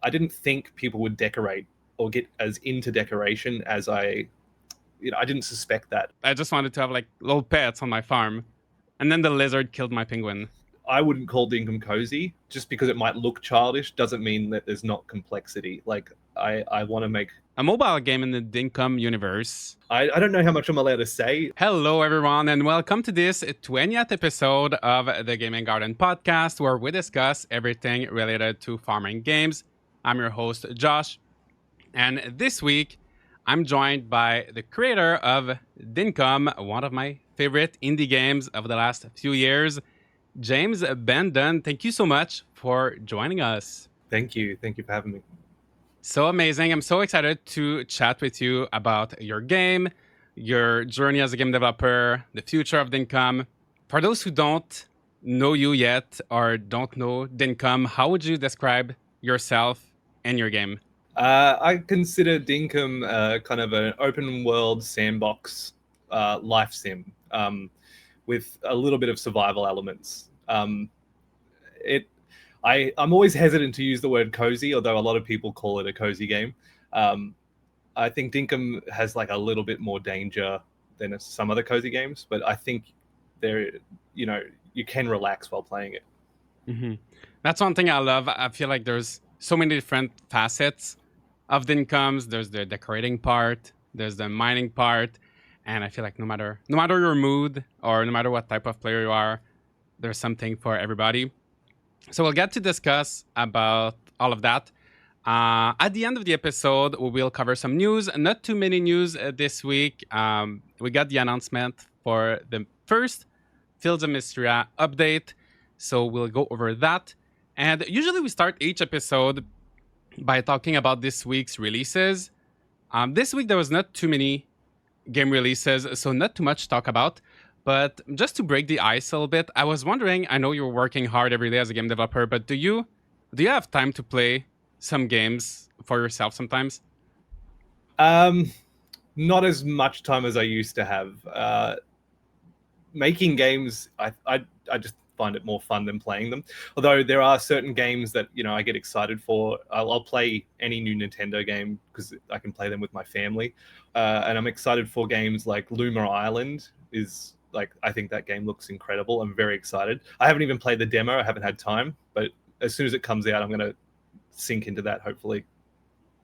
I didn't think people would decorate or get as into decoration as I didn't suspect that. I just wanted to have like little pets on my farm, and then the lizard killed my penguin. I wouldn't call Dinkum cozy. Just because it might look childish doesn't mean that there's not complexity. Like I want to make. A mobile game in the Dinkum universe. I don't know how much I'm allowed to say. Hello, everyone, and welcome to this 20th episode of the Gaming Garden podcast, where we discuss everything related to farming games. I'm your host, Josh, and this week I'm joined by the creator of Dinkum, one of my favorite indie games of the last few years, James Bendon. Thank you so much for joining us. Thank you for having me. So amazing. I'm so excited to chat with you about your game, your journey as a game developer, the future of Dinkum. For those who don't know you yet or don't know Dinkum, how would you describe yourself and your game? I consider Dinkum kind of an open world sandbox life sim with a little bit of survival elements. I'm always hesitant to use the word cozy, although a lot of people call it a cozy game. I think Dinkum has like a little bit more danger than some other cozy games, but I think you can relax while playing it. Mm-hmm. That's one thing I love. I feel like there's so many different facets of Dinkums. There's the decorating part, there's the mining part, and I feel like no matter your mood or no matter what type of player you are, there's something for everybody. So we'll get to discuss about all of that. At the end of the episode, we will cover some news. Not too many news this week. We got the announcement for the first Fields of Mysteria update. So we'll go over that. And usually we start each episode by talking about this week's releases. This week there was not too many game releases, so not too much to talk about. But just to break the ice a little bit, I was wondering, I know you're working hard every day as a game developer, but do you have time to play some games for yourself sometimes? Not as much time as I used to have. Making games, I just find it more fun than playing them. Although there are certain games that I get excited for. I'll play any new Nintendo game because I can play them with my family, and I'm excited for games like Luma Island. I think that game looks incredible. I'm very excited. I haven't even played the demo. I haven't had time, but as soon as it comes out, I'm going to sink into that, hopefully.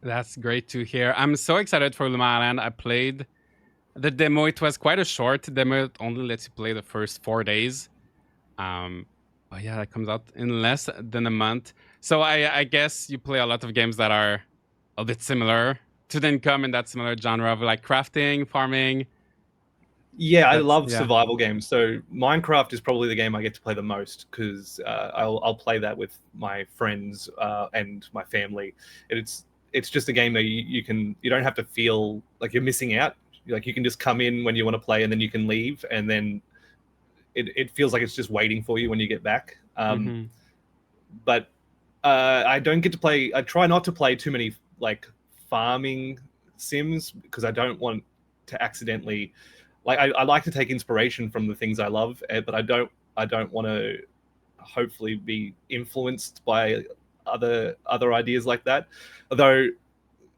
That's great to hear. I'm so excited for Luma Island. I played the demo. It was quite a short demo. It only lets you play the first 4 days. But yeah, that comes out in less than a month. So I guess you play a lot of games that are a bit similar to Dinkum in that similar genre of like crafting, farming. Yeah, I love survival games. So Minecraft is probably the game I get to play the most because I'll play that with my friends and my family. It's just a game that you don't have to feel like you're missing out. Like you can just come in when you want to play and then you can leave, and then it feels like it's just waiting for you when you get back. But I don't get to play. I try not to play too many like farming sims because I don't want to accidentally. Like I like to take inspiration from the things I love, but I don't want to hopefully be influenced by other ideas like that. Although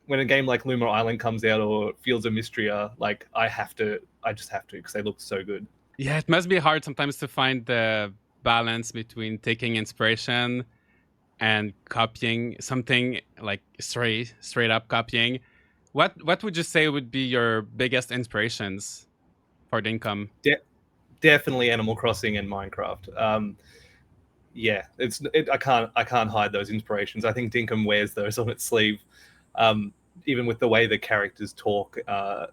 when a game like Luma Island comes out or Fields of Mysteria, like I just have to because they look so good. Yeah, it must be hard sometimes to find the balance between taking inspiration and copying something, like straight up copying. What would you say would be your biggest inspirations for Dinkum? Definitely Animal Crossing and Minecraft. Yeah, I can't hide those inspirations. I think Dinkum wears those on its sleeve, even with the way the characters talk, and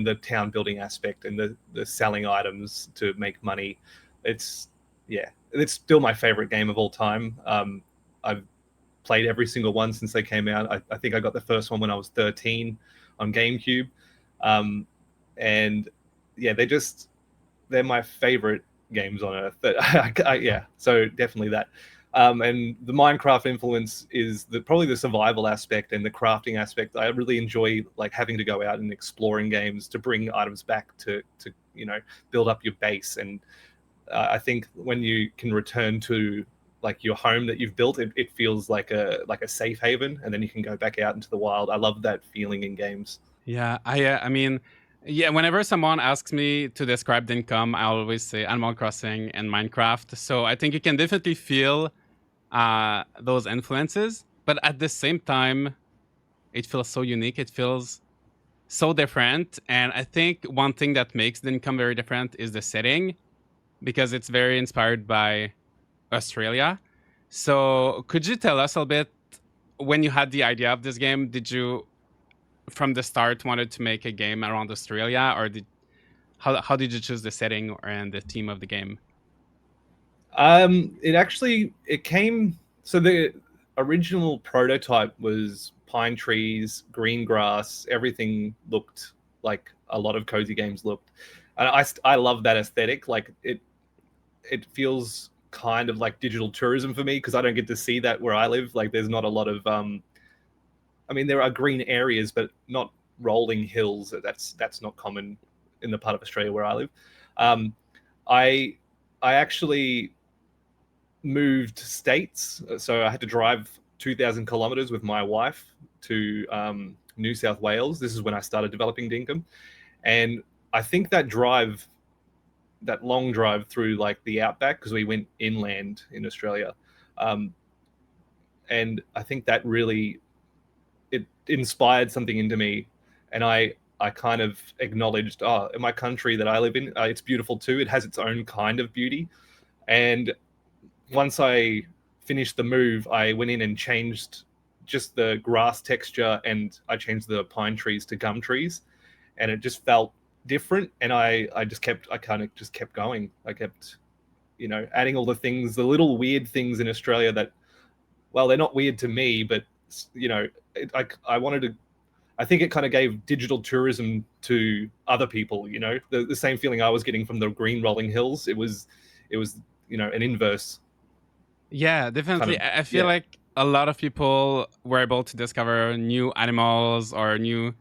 the town building aspect and the selling items to make money. It's still my favorite game of all time. I've played every single one since they came out. I think I got the first one when I was 13 on GameCube. And yeah, they're my favorite games on earth. But so definitely that. And the Minecraft influence is probably the survival aspect and the crafting aspect. I really enjoy like having to go out and exploring games to bring items back to build up your base. And I think when you can return to like your home that you've built. It feels like a safe haven, and then you can go back out into the wild. I love that feeling in games. Yeah, I mean, yeah. Whenever someone asks me to describe Dinkum, I always say Animal Crossing and Minecraft. So I think you can definitely feel those influences, but at the same time, it feels so unique. It feels so different, and I think one thing that makes Dinkum very different is the setting because it's very inspired by Australia. So could you tell us a little bit when you had the idea of this game? Did you from the start wanted to make a game around Australia, or how did you choose the setting and the theme of the game? It came, so the original prototype was pine trees, green grass. Everything looked like a lot of cozy games looked, and I love that aesthetic. Like it feels kind of like digital tourism for me because I don't get to see that where I live. Like there's not a lot of I mean, there are green areas, but not rolling hills. That's not common in the part of Australia where I live. Um, I I actually moved states, so I had to drive 2,000 kilometers with my wife to New South Wales. This is when I started developing Dinkum, and I think that long drive through like the outback, because we went inland in Australia, um, and I think that really it inspired something into me, and I kind of acknowledged, oh, in my country that I live in, it's beautiful too. It has its own kind of beauty, and once I finished the move, I went in and changed just the grass texture, and I changed the pine trees to gum trees, and it just felt different. And I kind of just kept going. I kept, adding all the things, the little weird things in Australia that, well, they're not weird to me, but I wanted to. I think it kind of gave digital tourism to other people. The same feeling I was getting from the green rolling hills. It was an inverse Yeah, kind definitely. of, I feel yeah. like a lot of people were able to discover new animals or new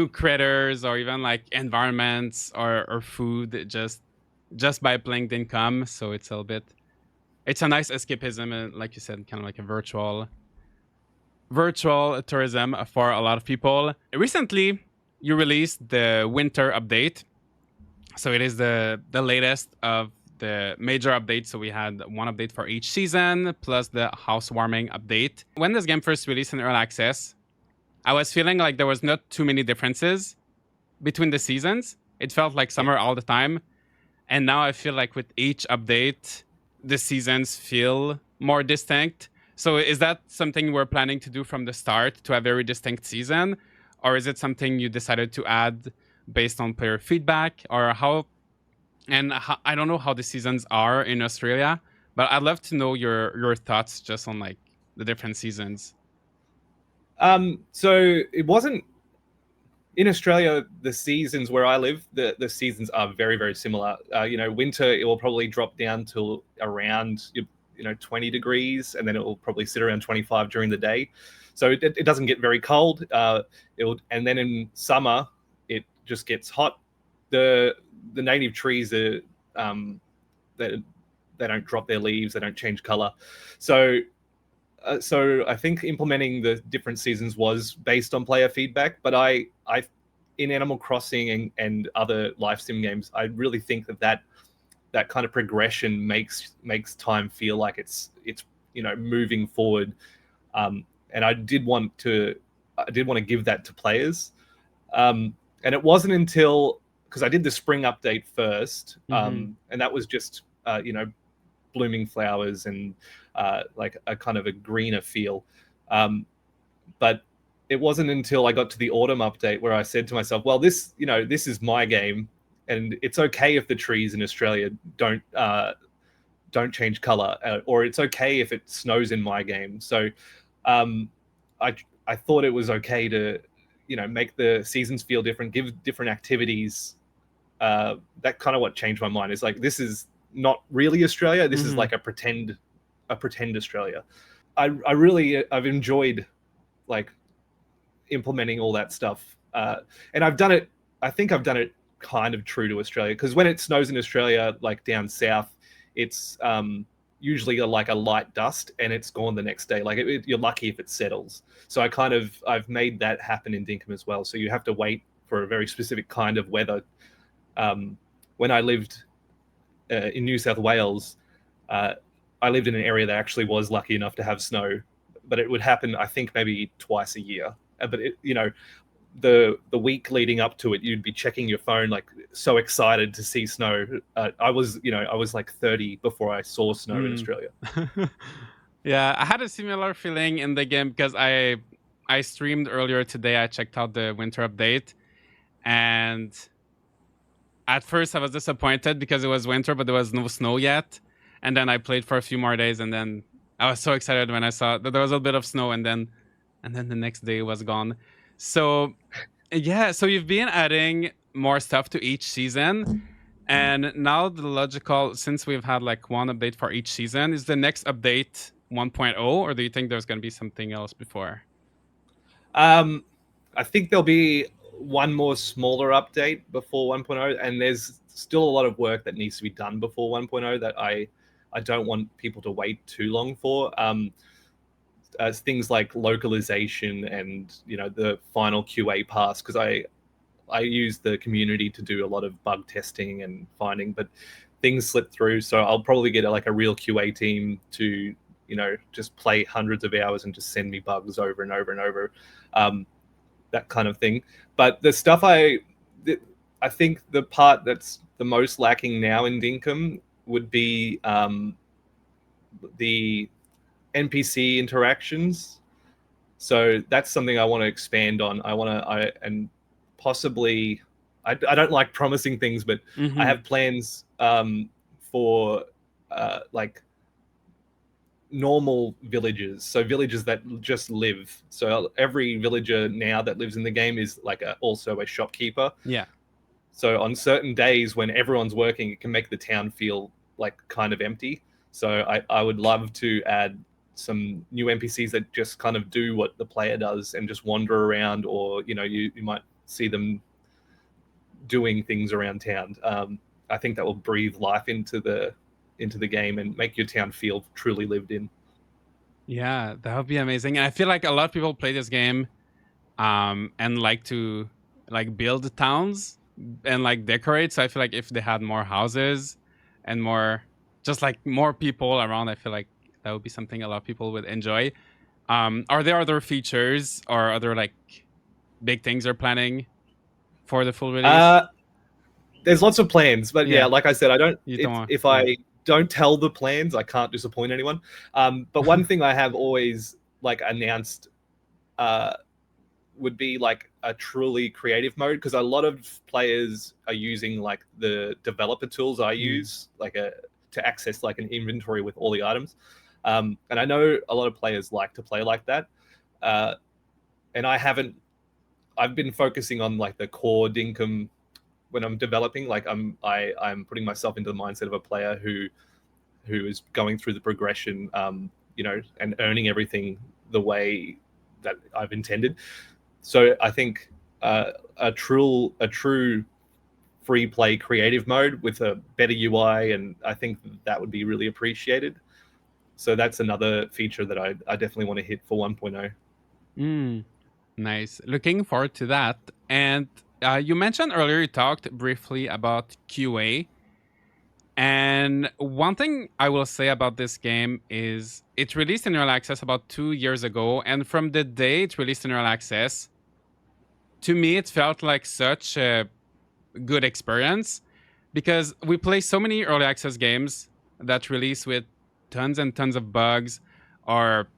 critters or even like environments or food just by playing Dinkum. So it's a nice escapism and like you said, kind of like a virtual tourism for a lot of people. Recently, you released the winter update. So it is the latest of the major updates. So we had one update for each season plus the housewarming update. When this game first released in early access, I was feeling like there was not too many differences between the seasons. It felt like Yeah. summer all the time. And now I feel like with each update, the seasons feel more distinct. So is that something we're planning to do from the start to a very distinct season? Or is it something you decided to add based on player feedback? Or I don't know how the seasons are in Australia, but I'd love to know your thoughts just on like the different seasons. So it wasn't in Australia. The seasons where I live, the seasons are very, very similar. Winter, it will probably drop down to around 20 degrees, and then it will probably sit around 25 during the day. So it doesn't get very cold. And then in summer, it just gets hot. The native trees are that they don't drop their leaves, they don't change color. So I think implementing the different seasons was based on player feedback, but I in Animal Crossing and other life sim games, I really think that kind of progression makes time feel like it's moving forward. And I did want to give that to players. And it wasn't until, because I did the spring update first, Mm-hmm. and that was just blooming flowers and like a kind of a greener feel. But it wasn't until I got to the autumn update where I said to myself, well, this is my game, and it's okay if the trees in Australia don't change color, or it's okay if it snows in my game. So um, I thought it was okay to make the seasons feel different, give different activities. That kind of what changed my mind. Is like, this is not really Australia. This is Mm-hmm. like a pretend Australia. I've enjoyed like implementing all that stuff, and I've done it. I think I've done it kind of true to Australia, because when it snows in Australia, like down south, it's usually like a light dust, and it's gone the next day. Like you're lucky if it settles. So I've made that happen in Dinkum as well. So you have to wait for a very specific kind of weather. When I lived in New South Wales, I lived in an area that actually was lucky enough to have snow, but it would happen, I think, maybe twice a year. But the week leading up to it, you'd be checking your phone, like so excited to see snow. I was like 30 before I saw snow in Australia. Yeah, I had a similar feeling in the game because I streamed earlier today. I checked out the winter update, and at first I was disappointed because it was winter, but there was no snow yet. And then I played for a few more days, and then I was so excited when I saw that there was a bit of snow, and then the next day it was gone. So yeah, so you've been adding more stuff to each season. And now the logical, since we've had like one update for each season, is the next update 1.0, or do you think there's going to be something else before? I think there'll be one more smaller update before 1.0, and there's still a lot of work that needs to be done before 1.0 that I don't want people to wait too long for. As things like localization and the final QA pass, because I use the community to do a lot of bug testing and finding, but things slip through. So I'll probably get a real QA team to, just play hundreds of hours and just send me bugs over and over and over, that kind of thing. But the stuff I think the part that's the most lacking now in Dinkum would be the NPC interactions. So that's something I want to expand on. And possibly, I don't like promising things, but I have plans for like normal villages. So villages that just live. So every villager now that lives in the game is like also a shopkeeper. Yeah. So on certain days when everyone's working, it can make the town feel like kind of empty. So I would love to add some new NPCs that just kind of do what the player does and just wander around, or you might see them doing things around town. I think that will breathe life into the game and make your town feel truly lived in. Yeah, that would be amazing. And I feel like a lot of people play this game and like to build towns and like decorate. So I feel like if they had more houses and more people around, I feel like that would be something a lot of people would enjoy. Are there other features or other like big things they're planning for the full release? There's lots of plans, but yeah, like I said, I don't. If I don't tell the plans, I can't disappoint anyone. But one thing I have always announced would be like a truly creative mode, because a lot of players are using like the developer tools I use, to access like an inventory with all the items. And I know a lot of players like to play like that. And I've been focusing on like the core Dinkum when I'm developing. Like I'm putting myself into the mindset of a player who is going through the progression, and earning everything the way that I've intended. So I think a true free play creative mode with a better UI, and I think that would be really appreciated. So that's another feature that I definitely want to hit for 1.0. Nice. Looking forward to that. And you mentioned earlier, you talked briefly about QA. And one thing I will say about this game is it released in early access about 2 years ago. And from the day it released in early access, to me, it felt like such a good experience, because we play so many early access games that release with tons and tons of bugs or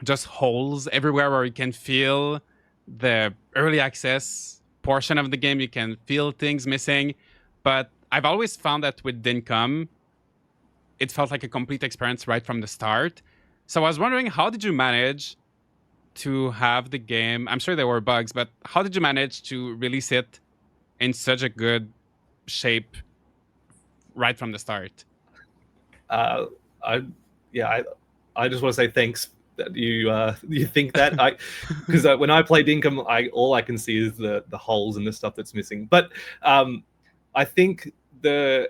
just holes everywhere where you can feel the early access portion of the game. You can feel things missing. But I've always found that with Dinkum, it felt like a complete experience right from the start. So I was wondering, how did you manage to have the game? I'm sure there were bugs, but how did you manage to release it in such a good shape right from the start? I just want to say thanks that you think that. Because when I play Dinkum, all I can see is the holes and the stuff that's missing. But I think the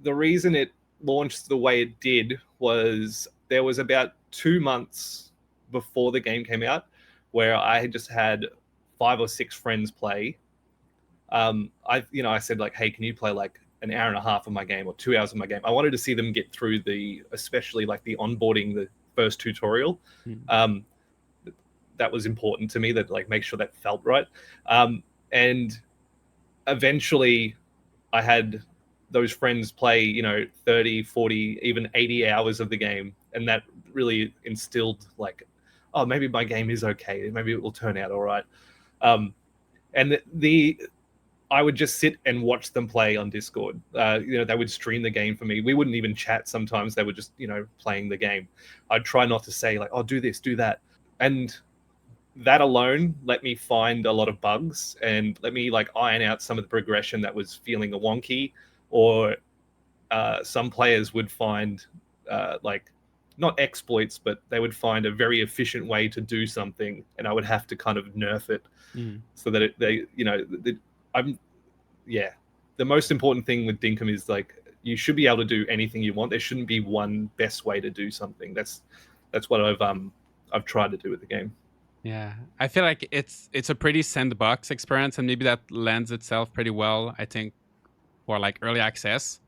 reason it launched the way it did was there was about 2 months before the game came out where I had just had 5 or 6 friends play. I said like, hey, can you play like an hour and a half of my game or 2 hours of my game? I wanted to see them get through especially like the onboarding, the first tutorial. That was important to me, that like make sure that felt right. And eventually I had those friends play, 30, 40, even 80 hours of the game. And that really instilled like, oh, maybe my game is okay. Maybe it will turn out all right. And I would just sit and watch them play on Discord. They would stream the game for me. We wouldn't even chat sometimes. They were just, playing the game. I'd try not to say like, oh, do this, do that. And that alone let me find a lot of bugs and let me like iron out some of the progression that was feeling wonky, or some players would find like not exploits, but they would find a very efficient way to do something, and I would have to kind of nerf it so that the most important thing with Dinkum is like you should be able to do anything you want. There shouldn't be one best way to do something. That's what I've tried to do with the game. Yeah, I feel like it's a pretty sandbox experience, and maybe that lends itself pretty well, I think, for like early access,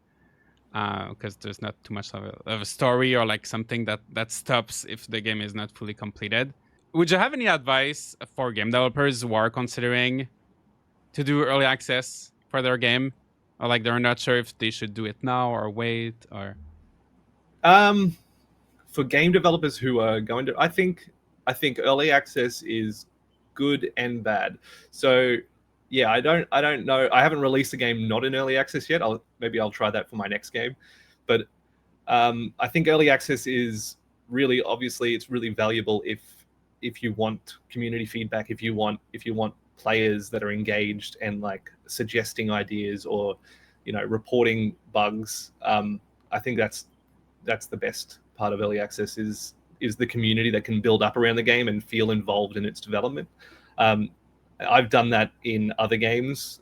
because there's not too much of a story or like something that stops if the game is not fully completed. Would you have any advice for game developers who are considering to do early access for their game, or like they're not sure if they should do it now or wait? Or for game developers who are going to, I think early access is good and bad. So yeah, I don't know. I haven't released a game not in early access yet. Maybe I'll try that for my next game. But I think early access is really, obviously it's really valuable if you want community feedback, if you want players that are engaged and like suggesting ideas or reporting bugs. I think that's the best part of early access is the community that can build up around the game and feel involved in its development. I've done that in other games,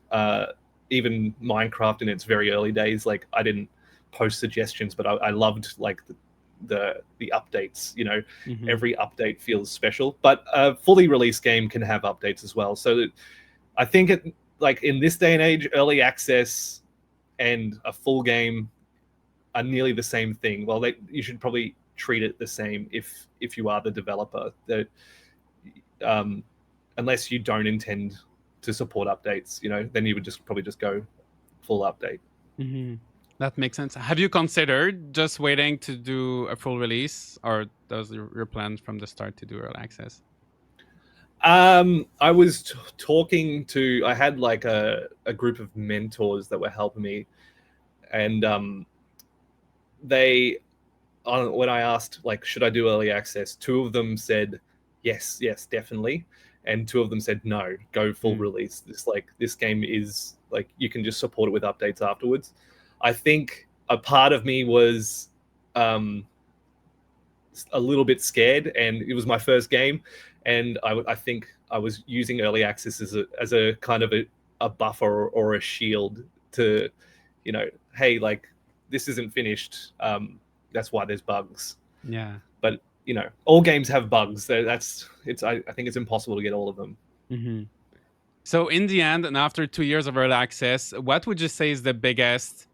even Minecraft in its very early days. Like I didn't post suggestions, but I loved like the updates. Every update feels special. But a fully released game can have updates as well. So I think like in this day and age, early access and a full game are nearly the same thing. Well, you should probably treat it the same if you are the developer. That unless you don't intend to support updates, then you would probably just go full update. That makes sense. Have you considered just waiting to do a full release, or was your plan from the start to do early access? I was talking to, I had like a group of mentors that were helping me, and when I asked like, should I do early access, 2 of them said yes, definitely, and 2 of them said no, go full release. This game is like, you can just support it with updates afterwards. I think a part of me was a little bit scared, and it was my first game, and I think I was using early access as a kind of a buffer or a shield to, hey, like this isn't finished. That's why there's bugs. Yeah. But all games have bugs. I think it's impossible to get all of them. So in the end, and after 2 years of early access, what would you say is the biggest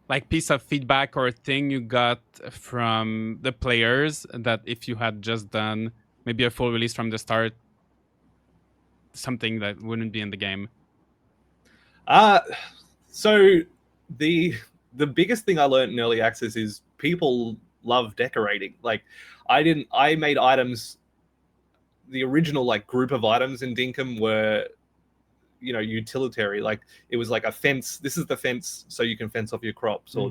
like piece of feedback or thing you got from the players that if you had just done maybe a full release from the start, something that wouldn't be in the game? So the biggest thing I learned in early access is people love decorating. Like I made items. The original like group of items in Dinkum were, utilitarian. Like it was like a fence. This is the fence so you can fence off your crops, or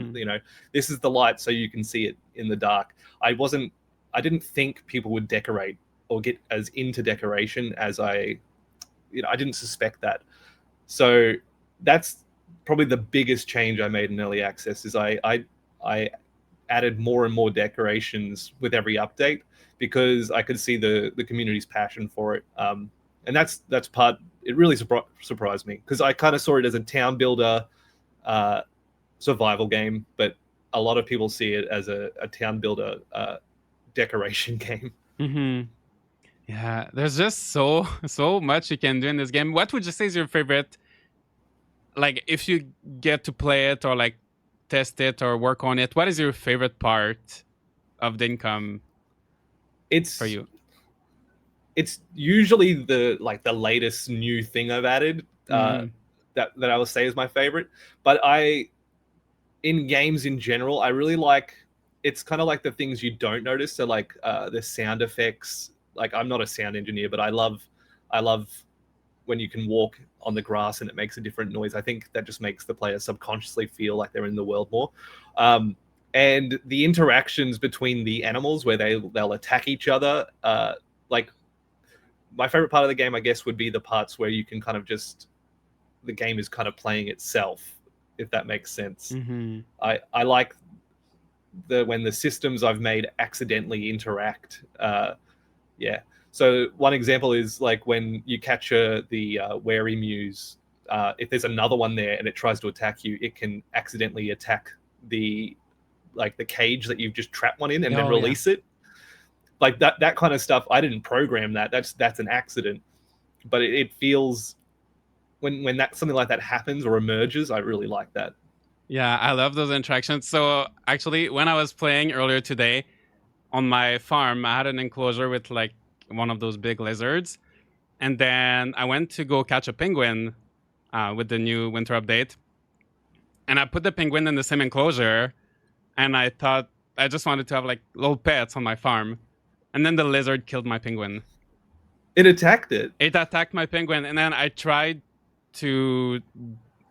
this is the light so you can see it in the dark. I didn't think people would decorate or get as into decoration as I didn't suspect that. So that's probably the biggest change I made in early access is I added more and more decorations with every update because I could see the community's passion for it. And that's part, it really surprised me because I kind of saw it as a town builder survival game, but a lot of people see it as a town builder decoration game. Mm-hmm. Yeah, there's just so much you can do in this game. What would you say is your favorite? Like, if you get to play it or like test it or work on it, what is your favorite part of the income for It's you? it's usually the latest new thing I've added Mm-hmm. that I will say is my favorite. But I in games in general, I really like it's kind of like the things you don't notice. So like the sound effects. Like I'm not a sound engineer, but I love when you can walk on the grass and it makes a different noise. I think that just makes the player subconsciously feel like they're in the world more. Um, and the interactions between the animals where they'll attack each other. Like my favorite part of the game, I guess, would be the parts where you can kind of just the game is kind of playing itself, if that makes sense. Mm-hmm. I like when the systems I've made accidentally interact. Yeah. So one example is like when you capture the wary muse. If there's another one there and it tries to attack you, it can accidentally attack the the cage that you've just trapped one in and then Oh yeah. release it. Like that kind of stuff. I didn't program that. That's an accident. But it feels when that something like that happens or emerges, I really like that. Yeah, I love those interactions. So actually, when I was playing earlier today on my farm, I had an enclosure with like one of those big lizards, and then I went to go catch a penguin with the new winter update, and I put the penguin in the same enclosure, and I thought I just wanted to have like little pets on my farm, and then the lizard killed my penguin. It attacked it. It attacked my penguin, and then I tried to.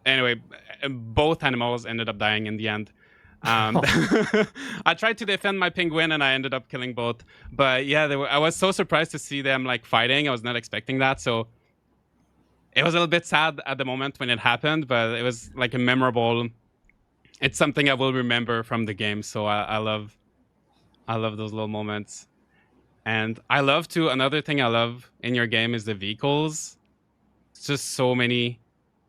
Anyway, both animals ended up dying in the end. I tried to defend my penguin, and I ended up killing both. But yeah, I was so surprised to see them like fighting. I was not expecting that, so it was a little bit sad at the moment when it happened. But it was like a memorable. It's something I will remember from the game. So I love those little moments. And I love to another thing I love in your game is the vehicles. It's just so many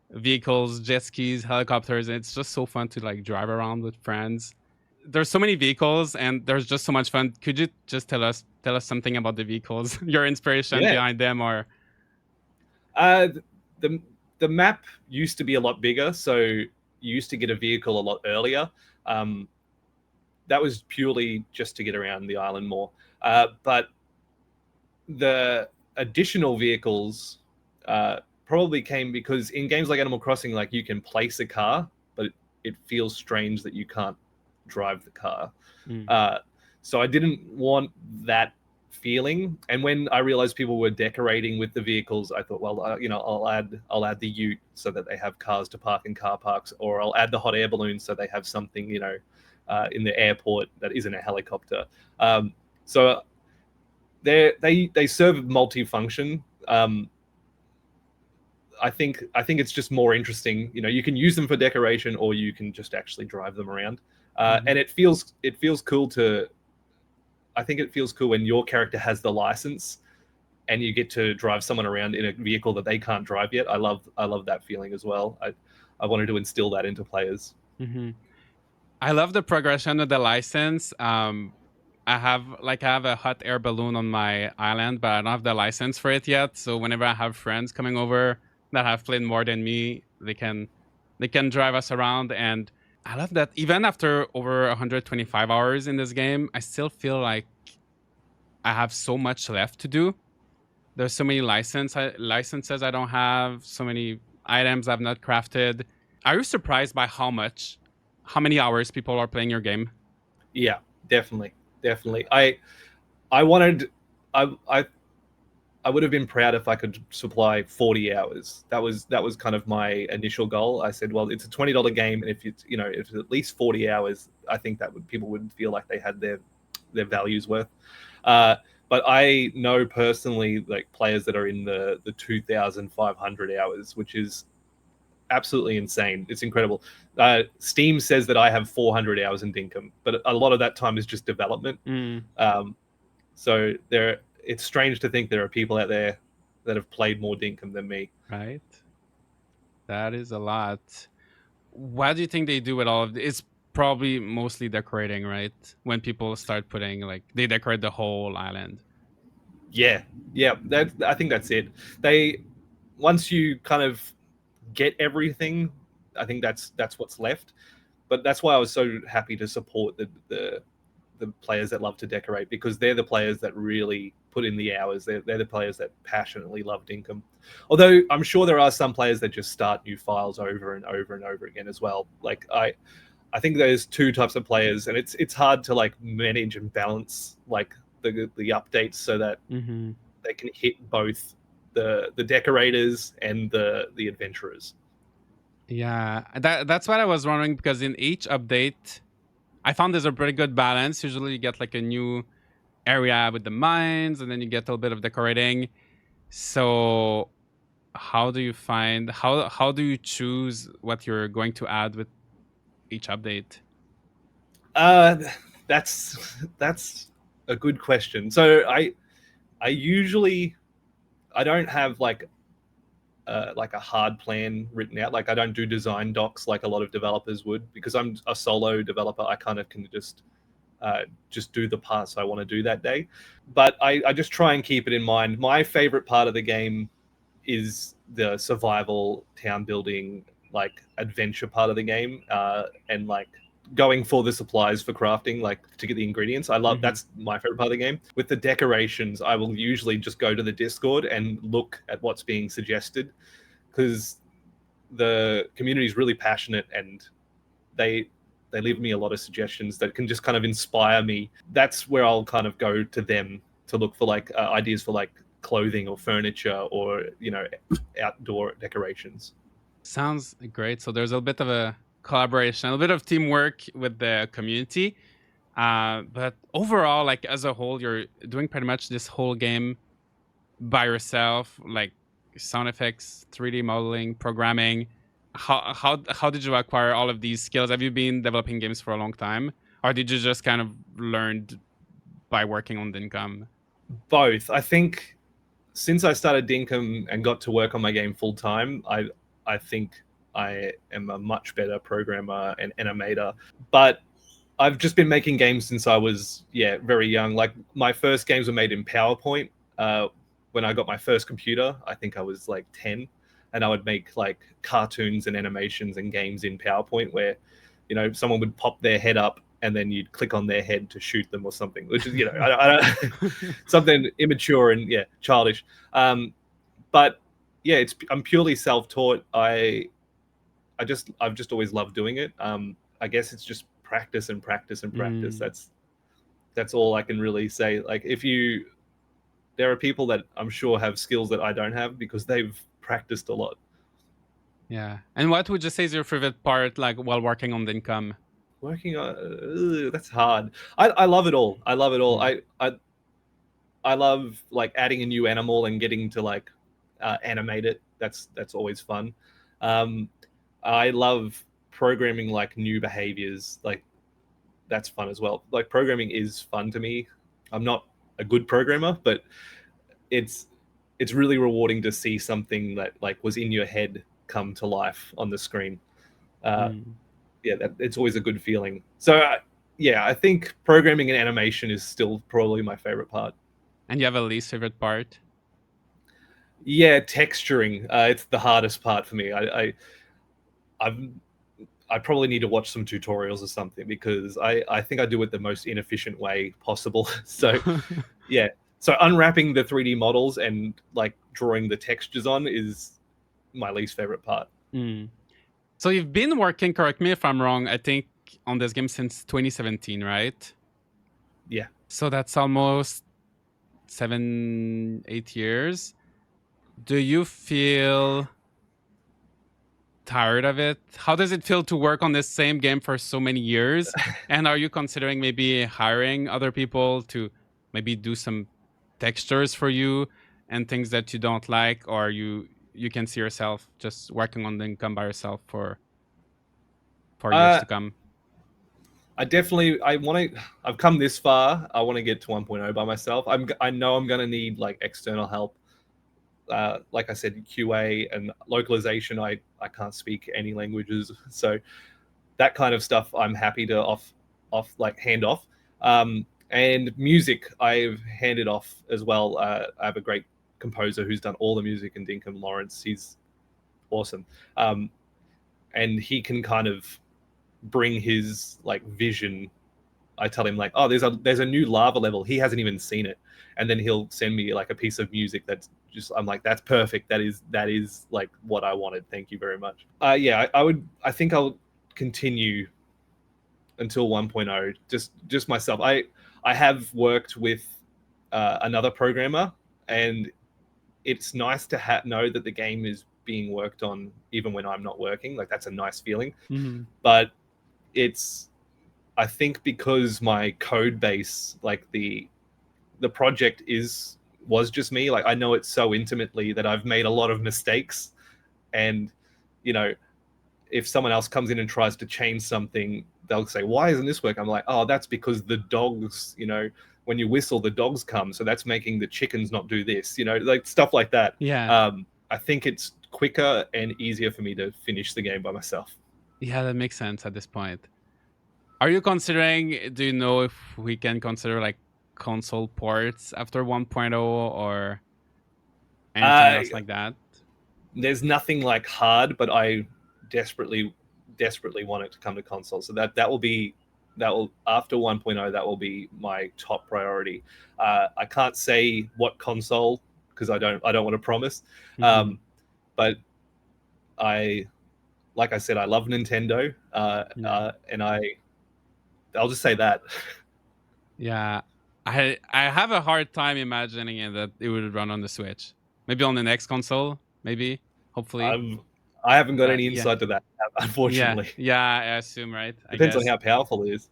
vehicles, jet skis, helicopters, and it's just so fun to like drive around with friends. There's so many vehicles and there's just so much fun. Could you just tell us something about the vehicles, your inspiration Yeah. behind them, or The the map used to be a lot bigger, so you used to get a vehicle a lot earlier. Um, that was purely just to get around the island more. But the additional vehicles probably came because in games like Animal Crossing, like you can place a car, but it feels strange that you can't drive the car. Mm. So I didn't want that feeling. And when I realized people were decorating with the vehicles, I thought, well, I'll add the Ute so that they have cars to park in car parks, or I'll add the hot air balloon so they have something, in the airport that isn't a helicopter. So they serve multifunction. I think it's just more interesting. You can use them for decoration, or you can just actually drive them around. And it feels cool to. I think it feels cool when your character has the license, and you get to drive someone around in a vehicle that they can't drive yet. I love that feeling as well. I wanted to instill that into players. Mm-hmm. I love the progression of the license. I have a hot air balloon on my island, but I don't have the license for it yet. So whenever I have friends coming over that have played more than me, they can drive us around. And I love that even after over 125 hours in this game, I still feel like I have so much left to do. There's so many licenses I don't have, so many items I've not crafted. Are you surprised by how many hours people are playing your game? Yeah, definitely. I wanted I I would have been proud if I could supply 40 hours. That was kind of my initial goal. I said, well, it's a $20 game, and if it's at least 40 hours, I think that people would feel like they had their values worth. But I know personally like players that are in the 2,500 hours, which is absolutely insane. It's incredible. Steam says that I have 400 hours in Dinkum, but a lot of that time is just development. Mm, Um, so it's strange to think there are people out there that have played more Dinkum than me. right. That is a lot. What do you think they do with all of this? probably mostly decorating, right? When people start putting like they decorate the whole island. Yeah, yeah. I think that's it. They once you kind of get everything, I think that's what's left. But that's why I was so happy to support the players that love to decorate, because they're the players that really put in the hours. They're the players that passionately love Dinkum. Although I'm sure there are some players that just start new files over and over and over again as well. Like I think there's two types of players, and it's hard to like manage and balance like the updates so that they can hit both the decorators and the adventurers. Yeah, that's what I was wondering, because in each update, I found there's a pretty good balance. Usually, you get like a new area with the mines, and then you get a little bit of decorating. So, how do you find how do you choose what you're going to add with each update? Uh, that's a good question. So I usually I don't have like a hard plan written out. Like I don't do design docs like a lot of developers would, because I'm a solo developer. I kind of can just do the parts I want to do that day. But I just try and keep it in mind. My favorite part of the game is the survival, town building, like adventure part of the game, and like going for the supplies for crafting, like to get the ingredients. I love that's my favorite part of the game. With the decorations, I will usually just go to the Discord and look at what's being suggested, because the community is really passionate, and they leave me a lot of suggestions that can just kind of inspire me. That's where I'll kind of go to them to look for like ideas for like clothing or furniture or outdoor decorations. Sounds great. So there's a bit of a collaboration, a bit of teamwork with the community. But overall, like as a whole, you're doing pretty much this whole game by yourself, like sound effects, 3D modeling, programming. How did you acquire all of these skills? Have you been developing games for a long time, or did you just kind of learn by working on Dinkum? Both. I think since I started Dinkum and got to work on my game full time, I think I am a much better programmer and animator. But I've just been making games since I was very young. Like my first games were made in PowerPoint. When I got my first computer, I think I was like 10, and I would make like cartoons and animations and games in PowerPoint where someone would pop their head up and then you'd click on their head to shoot them or something, which is I don't something immature and childish. But yeah, I'm purely self-taught. I've just always loved doing it. I guess it's just practice and practice and practice. That's all I can really say. Like there are people that I'm sure have skills that I don't have because they've practiced a lot. Yeah. And what would you say is your favorite part, like while working on Dinkum? Working on that's hard. I love it all. I love it all. I love like adding a new animal and getting to like animate it. That's always fun. I love programming like new behaviors. Like that's fun as well. Like programming is fun to me. I'm not a good programmer, but it's really rewarding to see something that like was in your head come to life on the screen. It's always a good feeling. So I think programming and animation is still probably my favorite part. And you have a least favorite part? Yeah, texturing. It's the hardest part for me. I probably need to watch some tutorials or something, because I think I do it the most inefficient way possible. So yeah. So unwrapping the 3D models and like drawing the textures on is my least favorite part. So you've been working, correct me if I'm wrong, I think on this game since 2017, right? Yeah. So that's almost 7-8 years. Do you feel tired of it? How does it feel to work on this same game for so many years? And are you considering maybe hiring other people to maybe do some textures for you and things that you don't like, or you can see yourself just working on the Income by yourself for years to come? I've come this far. I want to get to 1.0 by myself. I know I'm going to need like external help. Like I said, QA and localization. I can't speak any languages, so that kind of stuff I'm happy to like hand off. And music I've handed off as well. I have a great composer who's done all the music in Dinkum, Lawrence. He's awesome. And he can kind of bring his like vision. I tell him like, oh, there's a new lava level. He hasn't even seen it, and then he'll send me like a piece of music that's just, I'm like, that's perfect. That is like what I wanted. Thank you very much. Yeah, I think I'll continue until 1.0. Just myself. I have worked with another programmer, and it's nice to know that the game is being worked on even when I'm not working. Like that's a nice feeling. Mm-hmm. But it's, I think because my code base, like the project was just me. Like I know it so intimately that I've made a lot of mistakes, and you know, if someone else comes in and tries to change something, they'll say, "Why isn't this work?" I'm like, "Oh, that's because the dogs, when you whistle, the dogs come, so that's making the chickens not do this." Like stuff like that. Yeah. I think it's quicker and easier for me to finish the game by myself. Yeah, that makes sense at this point. Are you considering, do you know if we can consider like console ports after 1.0 or anything Uh, else like that? there's nothing like hard, but I desperately, desperately want it to come to console. So that will after 1.0, that will be my top priority. I can't say what console because I don't want to promise. Mm-hmm. But I, like I said, I love Nintendo, Yeah. and I'll just say that. Yeah. I have a hard time imagining it that it would run on the Switch. Maybe on the next console, maybe, hopefully. I haven't got But any yeah. insight to that, Yeah. unfortunately. Yeah, I assume, right? I Depends on guess. how powerful it is.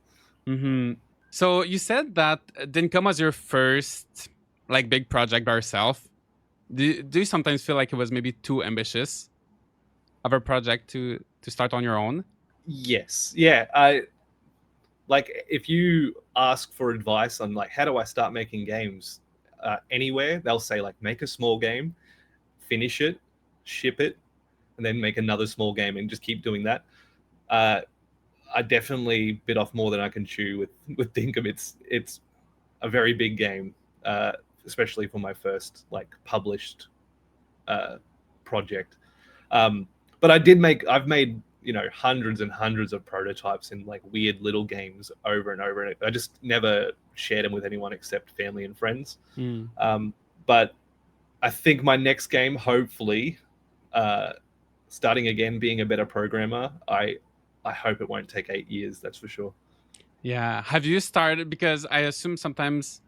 Mm-hmm. So you said that Dinkum was your first like big project by yourself. Do you sometimes feel like it was maybe too ambitious of a project to start on your own? Yes, yeah. I like if you ask for advice on like how do I start making games anywhere, they'll say like make a small game, finish it, ship it, and then make another small game and just keep doing that. Uh, I definitely bit off more than I can chew with Dinkum. It's a very big game, especially for my first like published uh, project. But I've made hundreds and hundreds of prototypes in like weird little games over and over, and I just never shared them with anyone except family and friends. Mm. But I think my next game, hopefully, uh, starting again, being a better programmer, I hope it won't take 8 years. That's for sure. Yeah. Have you started? Because I assume sometimes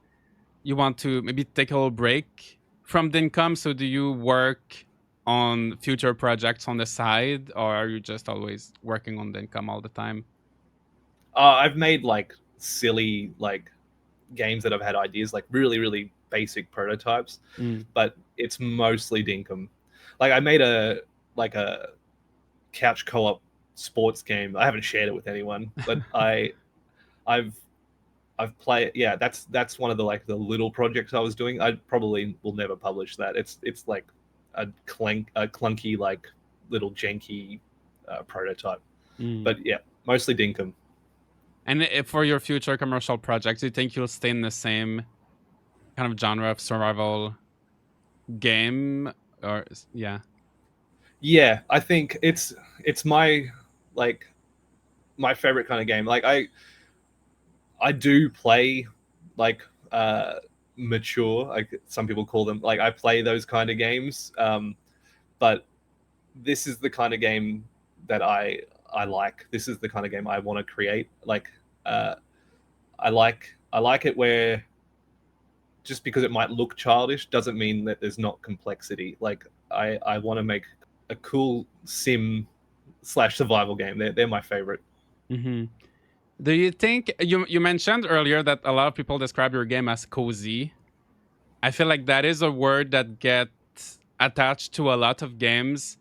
you want to maybe take a little break from the income. So do you work on future projects on the side, or are you just always working on the income all the time? I've made like silly like games that I've had ideas, like really really basic prototypes, Mm. but it's mostly Dinkum. Like I made a couch co-op sports game. I haven't shared it with anyone, but I've I've played. Yeah, that's one of the like the little projects I was doing. I probably will never publish that. It's like a clunky like little janky prototype. Mm. But yeah, mostly Dinkum. And for your future commercial projects, do you think you'll stay in the same kind of genre of survival game? Or yeah. Yeah, I think it's my like my favorite kind of game. Like I do play like mature, like some people call them. Like I play those kind of games, but this is the kind of game that I like. This is the kind of game I want to create. Like uh, I like it where just because it might look childish doesn't mean that there's not complexity. Like I want to make a cool sim slash survival game. They're my favorite. Hmm. Do you think you mentioned earlier that a lot of people describe your game as cozy? I feel like that is a word that gets attached to a lot of games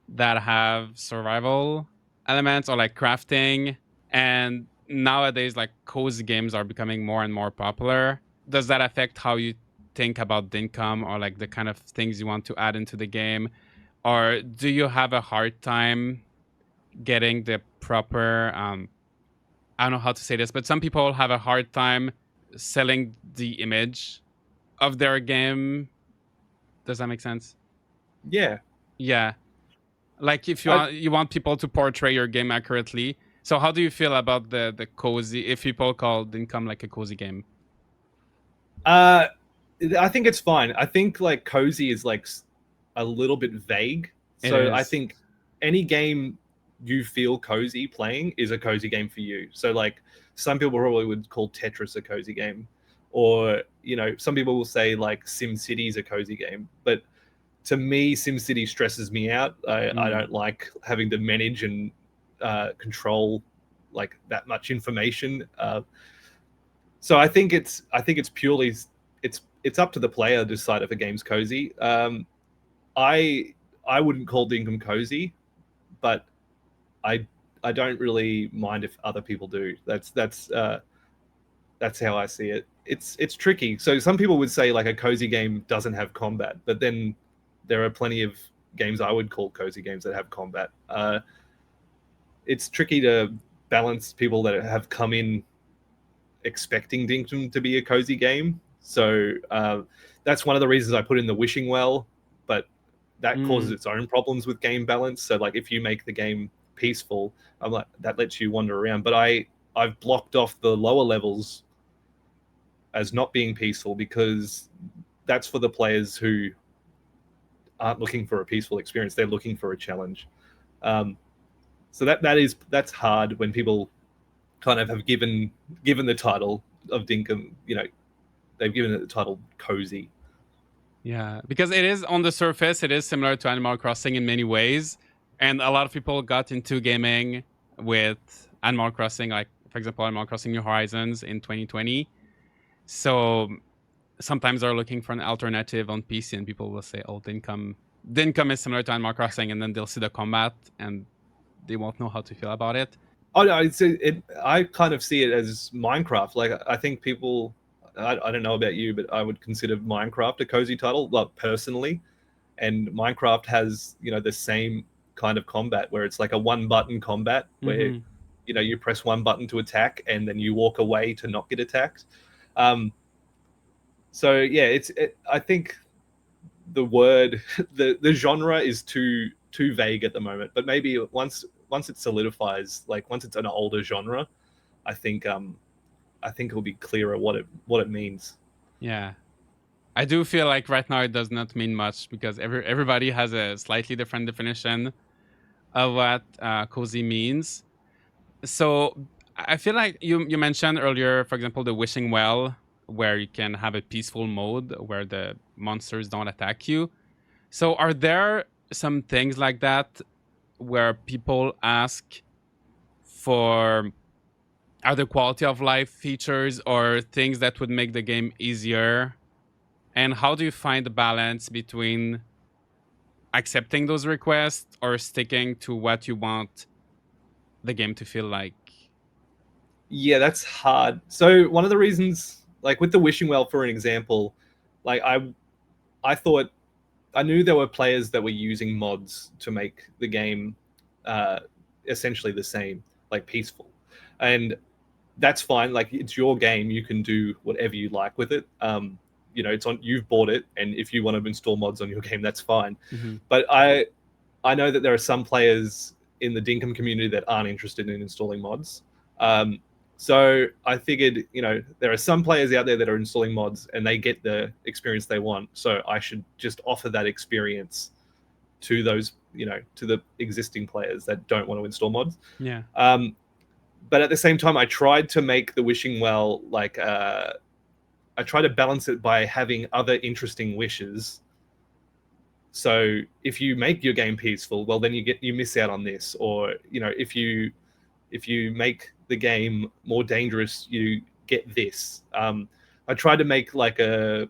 that have survival elements or like crafting. And nowadays, like cozy games are becoming more and more popular. Does that affect how you think about the income or like the kind of things you want to add into the game? Or do you have a hard time getting the proper I don't know how to say this, but some people have a hard time selling the image of their game. Does that make sense? Yeah. Yeah. Like if I, you want people to portray your game accurately. So how do you feel about the cozy, if people call Dinkum like a cozy game? uh, I think it's fine. I think like cozy is like a little bit vague. It So I is. think any game you feel cozy playing is a cozy game for you. So like some people probably would call Tetris a cozy game, or some people will say like SimCity is a cozy game. But to me, SimCity stresses me out. I Mm. don't like having to manage and control like that much information. So I think it's purely it's up to the player to decide if a game's cozy. I I wouldn't call Dinkum cozy, but I I don't really mind if other people do. That's how I see it. It's tricky. So some people would say like a cozy game doesn't have combat, but then there are plenty of games I would call cozy games that have combat. It's tricky to balance people that have come in expecting Dinkum to be a cozy game. So that's one of the reasons I put in the wishing well, but that causes Mm. its own problems with game balance. So like if you make the game peaceful, I'm like that lets you wander around. But I've blocked off the lower levels as not being peaceful because that's for the players who aren't looking for a peaceful experience. They're looking for a challenge. Um, so that's hard when people kind of have given the title of Dinkum, they've given it the title cozy. Yeah, because it is on the surface, it is similar to Animal Crossing in many ways, and a lot of people got into gaming with Animal Crossing, like for example, Animal Crossing New Horizons in 2020. So sometimes they're looking for an alternative on PC, and people will say, "Oh, Dinkum is similar to Animal Crossing," and then they'll see the combat and they won't know how to feel about it. Oh no, I kind of see it as Minecraft. Like I think people, I don't know about you, but I would consider Minecraft a cozy title, like personally. And Minecraft has the same kind of combat where it's like a one button combat where Mm-hmm. you press one button to attack and then you walk away to not get attacked. Um, so yeah, I think the word the genre is too vague at the moment, but maybe once it solidifies, like once it's an older genre, I think I think it'll be clearer what it means. Yeah, I do feel like right now it does not mean much because everybody has a slightly different definition of what cozy means. So I feel like you mentioned earlier, for example, the wishing well, where you can have a peaceful mode where the monsters don't attack you. So are there some things like that where people ask for other quality of life features or things that would make the game easier? And how do you find the balance between accepting those requests or sticking to what you want the game to feel like? Yeah, that's hard. So one of the reasons, like with the wishing well, for an example, like I thought I knew there were players that were using mods to make the game uh, essentially the same, like peaceful, and that's fine. Like it's your game, you can do whatever you like with it. It's on you've bought it, and if you want to install mods on your game, that's fine. Mm-hmm. But I know that there are some players in the Dinkum community that aren't interested in installing mods. Um, so I figured, there are some players out there that are installing mods and they get the experience they want. So I should just offer that experience to those, to the existing players that don't want to install mods. Yeah. But at the same time, I tried to make the wishing well like I try to balance it by having other interesting wishes. So if you make your game peaceful, well, then you miss out on this. Or if you make the game more dangerous, you get this. I tried to make it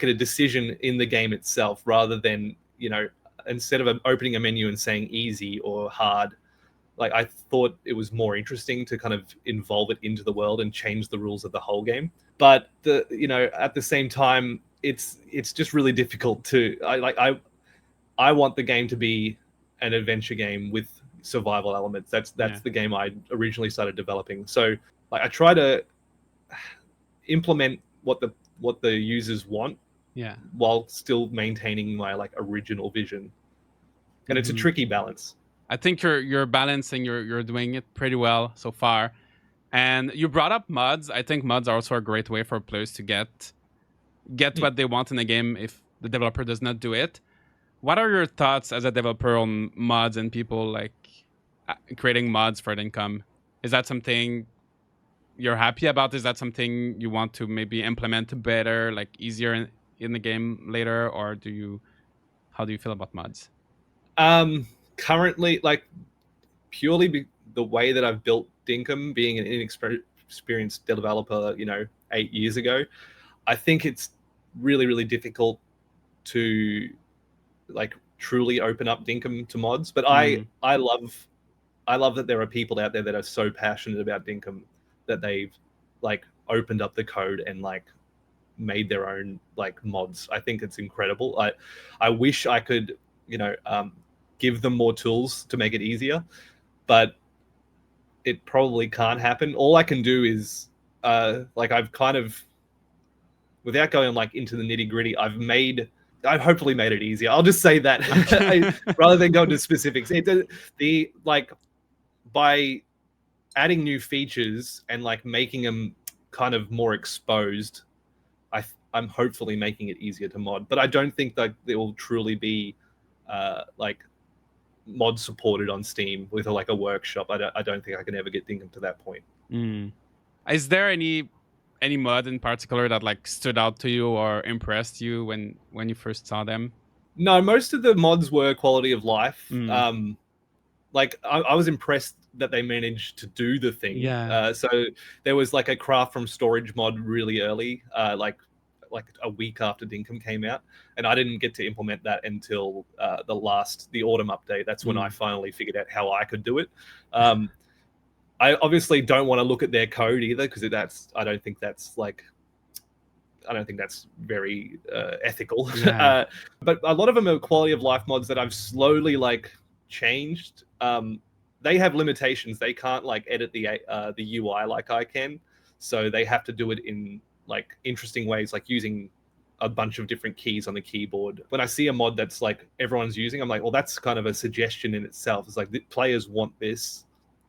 a decision in the game itself rather than instead of opening a menu and saying easy or hard. Like I thought it was more interesting to kind of involve it into the world and change the rules of the whole game. But at the same time, it's just really difficult to I want the game to be an adventure game with survival elements. That's Yeah. the game I originally started developing. So like I try to implement what the users want, Yeah. while still maintaining my like original vision. And it's a tricky balance. I think you're balancing. You're doing it pretty well so far. And you brought up mods. I think mods are also a great way for players to get what they want in a game if the developer does not do it. What are your thoughts as a developer on mods and people like creating mods for Dinkum? Is that something you're happy about? Is that something you want to maybe implement better, like easier in the game later, or how do you feel about mods? Currently, like purely the way that I've built Dinkum, being an inexperienced developer, 8 years ago, I think it's really, really difficult to like truly open up Dinkum to mods. But I love that there are people out there that are so passionate about Dinkum that they've like opened up the code and like made their own like mods. I think it's incredible. I wish I could, give them more tools to make it easier, but it probably can't happen. All I can do is like I've kind of, without going like into the nitty gritty, I've hopefully made it easier. I'll just say that rather than go into specifics. The like by adding new features and like making them kind of more exposed, I'm hopefully making it easier to mod. But I don't think that there will truly be like mod supported on Steam with like a workshop. I don't think I can ever get Dinkum to that point. Is there any mod in particular that like stood out to you or impressed you when you first saw them? No, most of the mods were quality of life. Like I was impressed that they managed to do the thing. Yeah. So there was like a craft from storage mod really early, like a week after Dinkum came out, and I didn't get to implement that until the autumn update. That's when I finally figured out how I could do it. I obviously don't want to look at their code either, because I don't think that's very ethical. Yeah. But a lot of them are quality of life mods that I've slowly like changed. They have limitations. They can't like edit the UI like I can, so they have to do it in like interesting ways, like using a bunch of different keys on the keyboard. When I see a mod that's like everyone's using, I'm like, well, that's kind of a suggestion in itself. It's like the players want this,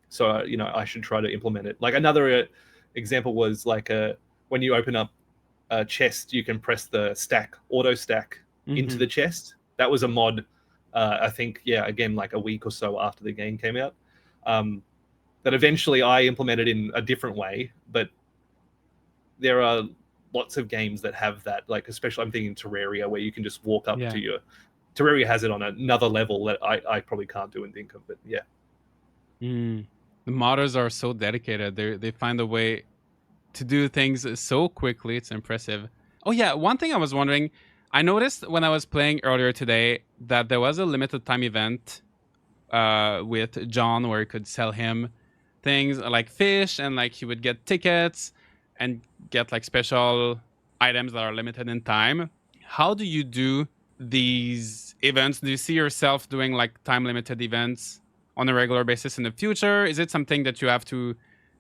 so I should try to implement it. Like another example was like when you open up a chest, you can press the auto stack into the chest. That was a mod. I think, again, like a week or so after the game came out, that eventually I implemented in a different way. But there are lots of games that have that, like especially I'm thinking Terraria, where you can just walk up to your... Terraria has it on another level that I probably can't do in Dinkum, but yeah. The modders are so dedicated. They find a way to do things so quickly. It's impressive. Oh yeah, one thing I was wondering, I noticed when I was playing earlier today that there was a limited time event with John where you could sell him things like fish, and like he would get tickets and get like special items that are limited in time. How do you do these events? Do you see yourself doing like time limited events on a regular basis in the future? Is it something that you have to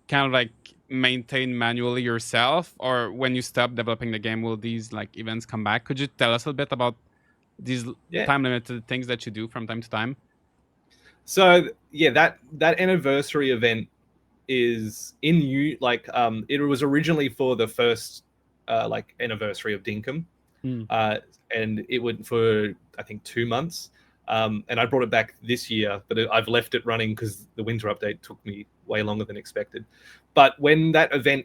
kind of like maintain manually yourself, or when you stop developing the game, will these like events come back? Could you tell us a bit about these time limited things that you do from time to time? So that anniversary event is in you like it was originally for the first like anniversary of Dinkum, and it went for I think 2 months, and I brought it back this year, but I've left it running because the winter update took me way longer than expected. But when that event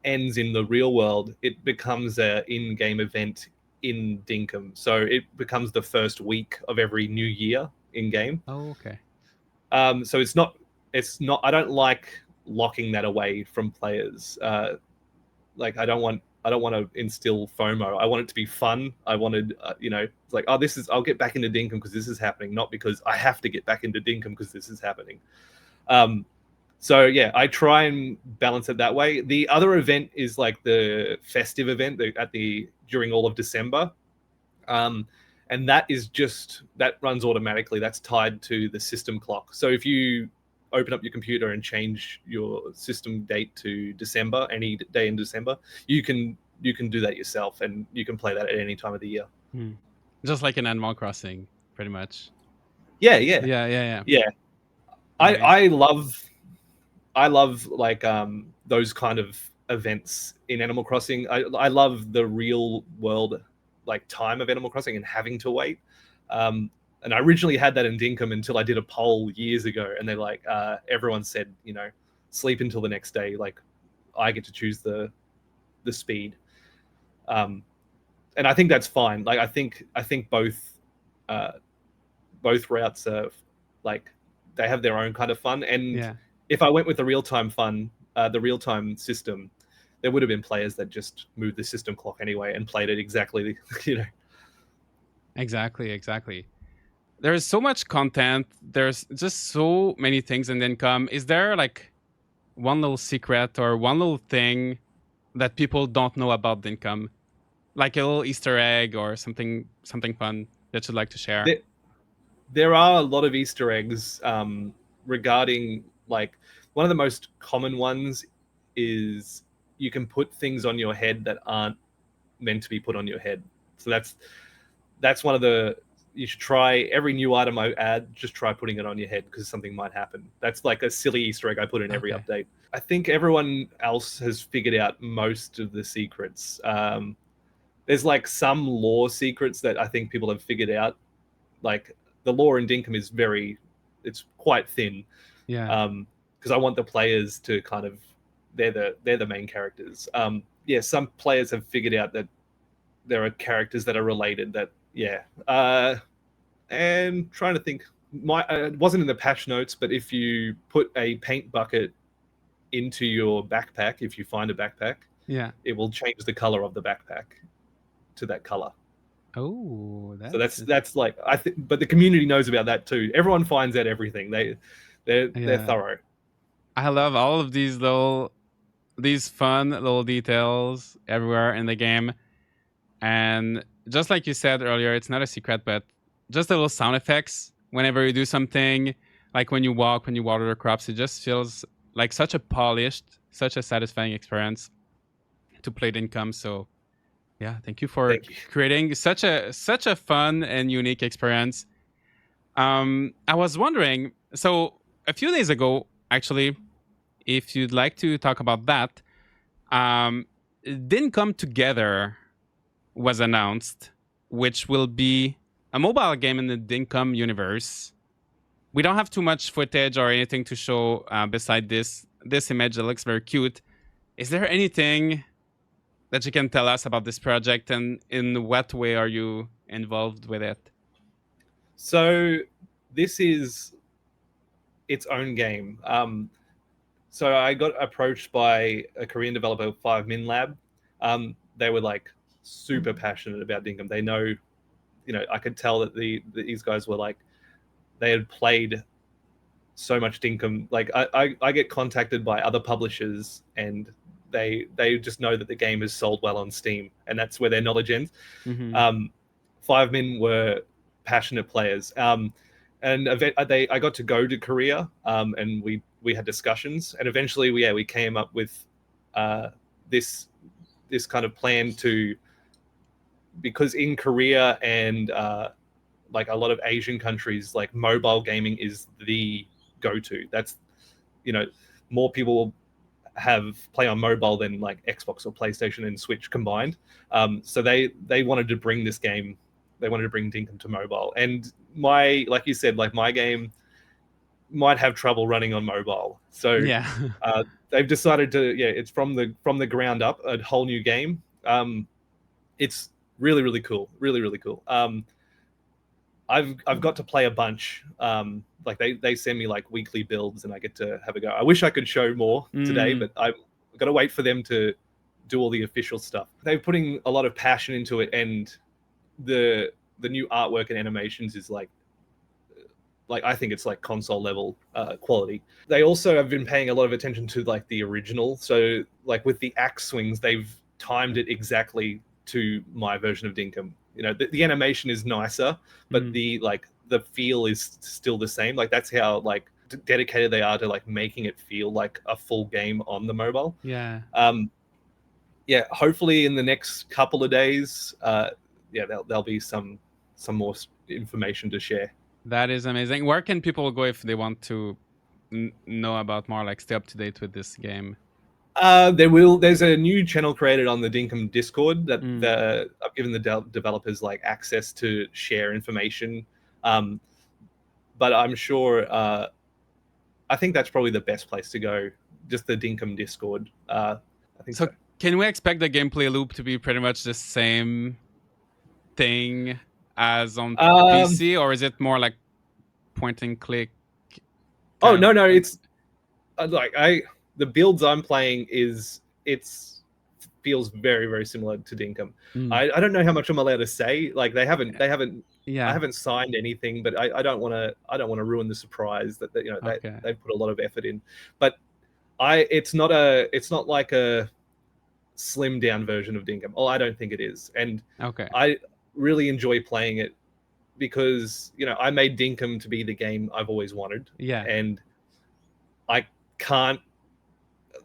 ends in the real world, it becomes an in-game event in Dinkum, so it becomes the first week of every new year in game. Oh, okay. So it's not I don't like locking that away from players. Like I don't want to instill FOMO. I want it to be fun. I wanted, it's like, oh, I'll get back into Dinkum because this is happening, not because I have to get back into Dinkum because this is happening. So yeah, I try and balance it that way. The other event is like the festive event during all of December. and that runs automatically. That's tied to the system clock. So if you open up your computer and change your system date to December, any day in December, you can do that yourself, and you can play that at any time of the year. Just like in Animal Crossing, pretty much. Yeah. Nice. I love like those kind of events in Animal Crossing. I love the real world like time of Animal Crossing and having to wait. And I originally had that in Dinkum until I did a poll years ago, and they like everyone said, sleep until the next day. Like I get to choose the speed, and I think that's fine. Like I think both routes are like they have their own kind of fun. And if I went with the real time system, there would have been players that just moved the system clock anyway and played it exactly. Exactly. There's so much content. There's just so many things in Dinkum. Is there like one little secret or one little thing that people don't know about Dinkum? Like a little Easter egg or something fun that you'd like to share? There are a lot of Easter eggs regarding, like, one of the most common ones is you can put things on your head that aren't meant to be put on your head. So that's one of the, you should try every new item I add, just try putting it on your head because something might happen. That's like a silly Easter egg I put in every update. I think everyone else has figured out most of the secrets. There's like some lore secrets that I think people have figured out. Like the lore in Dinkum is it's quite thin. Yeah. Because I want the players to kind of, they're the main characters. Some players have figured out that there are characters that are related that, and trying to think, it wasn't in the patch notes, but if you put a paint bucket into your backpack, if you find a backpack, it will change the color of the backpack to that color. Oh, so that's like, I think, but the community knows about that too. Everyone finds out everything. They're thorough. I love all of these fun little details everywhere in the game. And just like you said earlier, it's not a secret, but just the little sound effects whenever you do something, like when you walk, when you water the crops, it just feels like such a polished, such a satisfying experience to play Dinkum. So thank you for creating such a fun and unique experience. I was wondering, so a few days ago, actually, if you'd like to talk about that, Dinkum Together was announced, which will be a mobile game in the Dinkum universe. We don't have too much footage or anything to show beside this image that looks very cute. Is there anything that you can tell us about this project, and in what way are you involved with it? So this is its own game. So I got approached by a Korean developer, 5min Lab. They were like super passionate about Dinkum. They know, I could tell that these guys were like, they had played so much Dinkum. Like I get contacted by other publishers, and they just know that the game has sold well on Steam, and that's where their knowledge ends. 5min were passionate players, and I got to go to Korea, and we had discussions, and eventually we came up with this kind of plan to, because in Korea and like a lot of Asian countries, like mobile gaming is the go-to. That's, more people play on mobile than like Xbox or PlayStation and Switch combined. So they wanted to bring this game, they wanted to bring Dinkum to mobile. And like you said, like my game might have trouble running on mobile. So they've decided to, it's from the ground up, a whole new game. It's really, really cool. Really, really cool. I've got to play a bunch. Like they send me like weekly builds, and I get to have a go. I wish I could show more today, but I've got to wait for them to do all the official stuff. They're putting a lot of passion into it, and the new artwork and animations is like I think it's like console level quality. They also have been paying a lot of attention to like the original. So like with the axe swings, they've timed it exactly to my version of Dinkum. the animation is nicer, but the feel is still the same. Like that's how like dedicated they are to like making it feel like a full game on the mobile. Yeah. Yeah, hopefully in the next couple of days, there'll be some more information to share. That is amazing. Where can people go if they want to know about more, like stay up to date with this game? There's a new channel created on the Dinkum Discord that I've given the developers like access to share information. But I'm sure, I think that's probably the best place to go. Just the Dinkum Discord. I think so. Can we expect the gameplay loop to be pretty much the same thing as on PC, or is it more like point and click? Oh no, it's like the builds I'm playing feels very, very similar to Dinkum. I don't know how much I'm allowed to say. Like I haven't signed anything, but I don't want to ruin the surprise that they've put a lot of effort in. But it's not like a slimmed down version of Dinkum. Oh, I don't think it is. And I really enjoy playing it because I made Dinkum to be the game I've always wanted. Yeah. And I can't,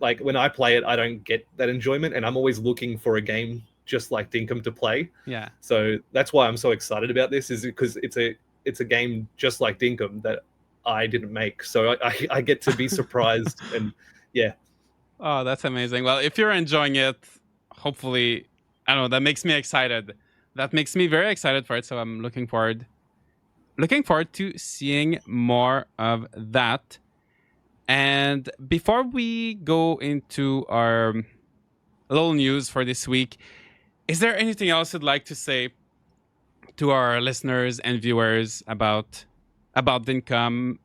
like, when I play it, I don't get that enjoyment, and I'm always looking for a game just like Dinkum to play. Yeah. So that's why I'm so excited about this, is because it's a game just like Dinkum that I didn't make. So I get to be surprised and yeah. Oh, that's amazing. Well, if you're enjoying it, hopefully, I don't know, that makes me excited. That makes me very excited for it. So I'm looking forward to seeing more of that. And before we go into our little news for this week, is there anything else you'd like to say to our listeners and viewers about Dinkum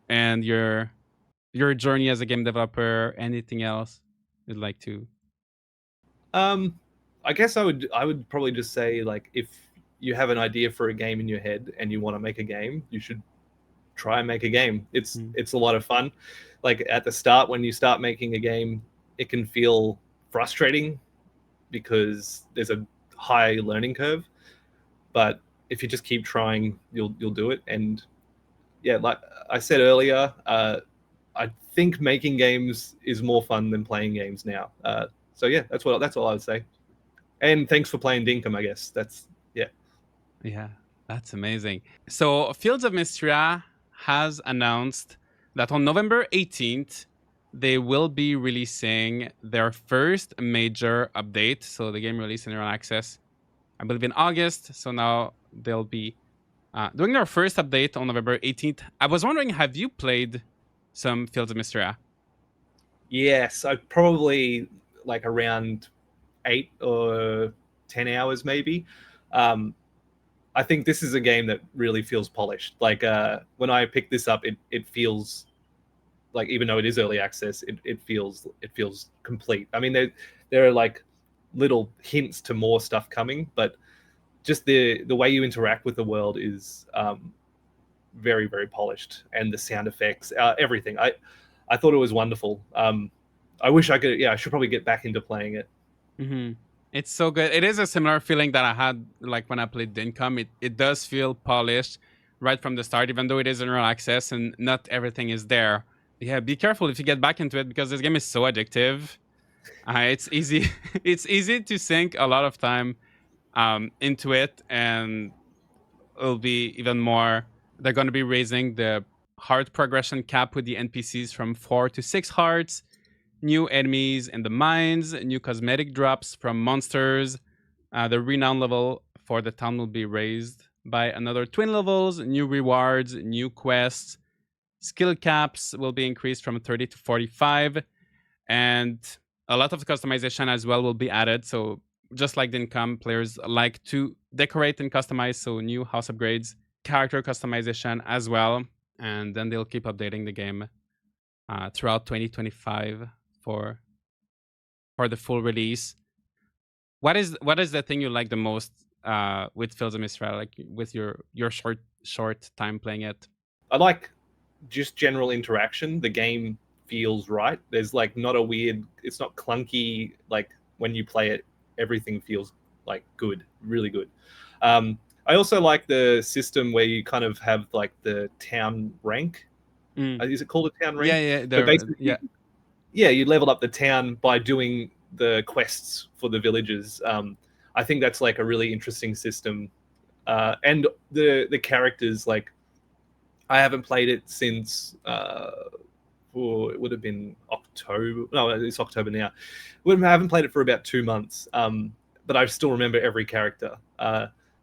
and your journey as a game developer? Anything else you'd like to? I guess I would probably just say, like, if you have an idea for a game in your head and you want to make a game, you should try and make a game. It's a lot of fun. Like at the start, when you start making a game, it can feel frustrating because there's a high learning curve. But if you just keep trying, you'll do it. And yeah, like I said earlier, I think making games is more fun than playing games now. So yeah, that's all I would say. And thanks for playing Dinkum, I guess. Yeah, that's amazing. So Fields of Mystria has announced that on November 18th, they will be releasing their first major update. So the game released in early access, I believe, in August. So now they'll be doing their first update on November 18th. I was wondering, have you played some Fields of Mystria? Yes, I probably like around 8 or 10 hours maybe. I think this is a game that really feels polished. Like when I picked this up, it feels like, even though it is early access, it feels complete. I mean, there are like little hints to more stuff coming, but just the way you interact with the world is very, very polished, and the sound effects, everything. I thought it was wonderful. I wish I could. Yeah, I should probably get back into playing it. Mm-hmm. It's so good. It is a similar feeling that I had like when I played Dinkum. It does feel polished right from the start, even though it is in early access and not everything is there. Yeah, be careful if you get back into it, because this game is so addictive. It's easy. It's easy to sink a lot of time into it, and it'll be even more. They're going to be raising the heart progression cap with the NPCs from 4 to 6 hearts. New enemies in the mines, new cosmetic drops from monsters. The renown level for the town will be raised by another 20 levels, new rewards, new quests. Skill caps will be increased from 30 to 45. And a lot of customization as well will be added. So just like Dinkum, players like to decorate and customize. So new house upgrades, character customization as well. And then they'll keep updating the game throughout 2025 for the full release. What is the thing you like the most with Fields of Mystria, like with your short time playing it? I like just general interaction. The game feels right. There's like not a weird, it's not clunky. Like when you play it, everything feels like good, really good. I also like the system where you kind of have like the town rank. Mm. Is it called a town Yeah, rank? yeah, So yeah. basically, yeah, you level up the town by doing the quests for the villagers. I think that's like a really interesting system, and the characters, like, I haven't played it since it would have been October. No, it's October now. I haven't played it for about 2 months, but I still remember every character.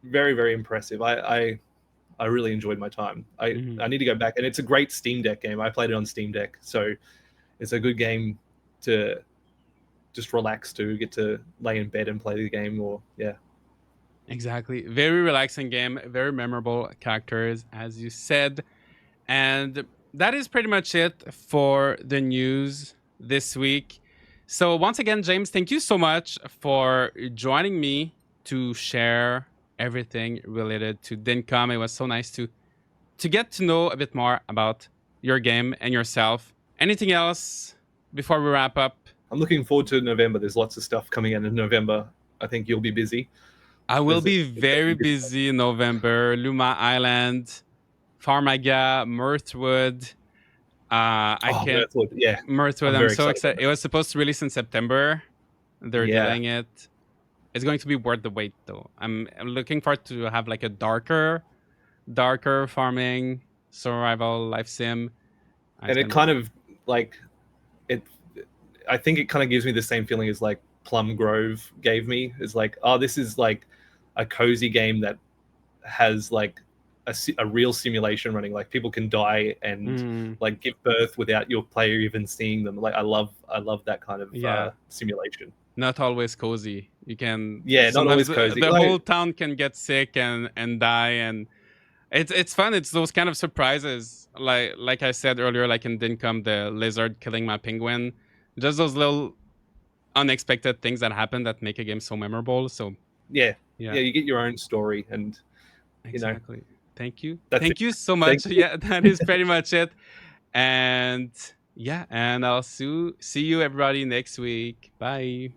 Very, very impressive. I really enjoyed my time. Mhm. I need to go back, and it's a great Steam Deck game. I played it on Steam Deck, so it's a good game to just relax to, get to lay in bed and play the game. Or yeah. Exactly. Very relaxing game, very memorable characters, as you said. And that is pretty much it for the news this week. So, once again, James, thank you so much for joining me to share everything related to Dinkum. It was so nice to get to know a bit more about your game and yourself. Anything else before we wrap up? I'm looking forward to November. There's lots of stuff coming in November. I think you'll be busy. I will There's be it's gonna very be busy. busy in November. Luma Island, Farmaga, Mirthwood. I Oh, can't. Mirthwood. Yeah, Mirthwood, I'm I'm very so excited about excited. It was supposed to release in September. They're that. Yeah, delaying it. It's going to be worth the wait, though. I'm looking forward to have like a darker farming survival life sim. It's and it gonna be kind good. of like it. I think it kind of gives me the same feeling as like Plum Grove gave me. It's like, oh, this is like a cozy game that has like a real simulation running. Like, people can die and Mm, like give birth without your player even seeing them. Like, I love that kind of yeah, simulation. not always cozy. You can Yeah, not sometimes always cozy. the whole Like, town can get sick and die, and it's fun. It's those kind of surprises, like I said earlier, like in Dinkum, the lizard killing my penguin. Just those little unexpected things that happen that make a game so memorable. So yeah, yeah, yeah, you get your own story, and you know exactly. Thank you. that's it. Thank you so Thank much. you. Yeah, that is pretty much it. And yeah, and I'll see you everybody next week. Bye.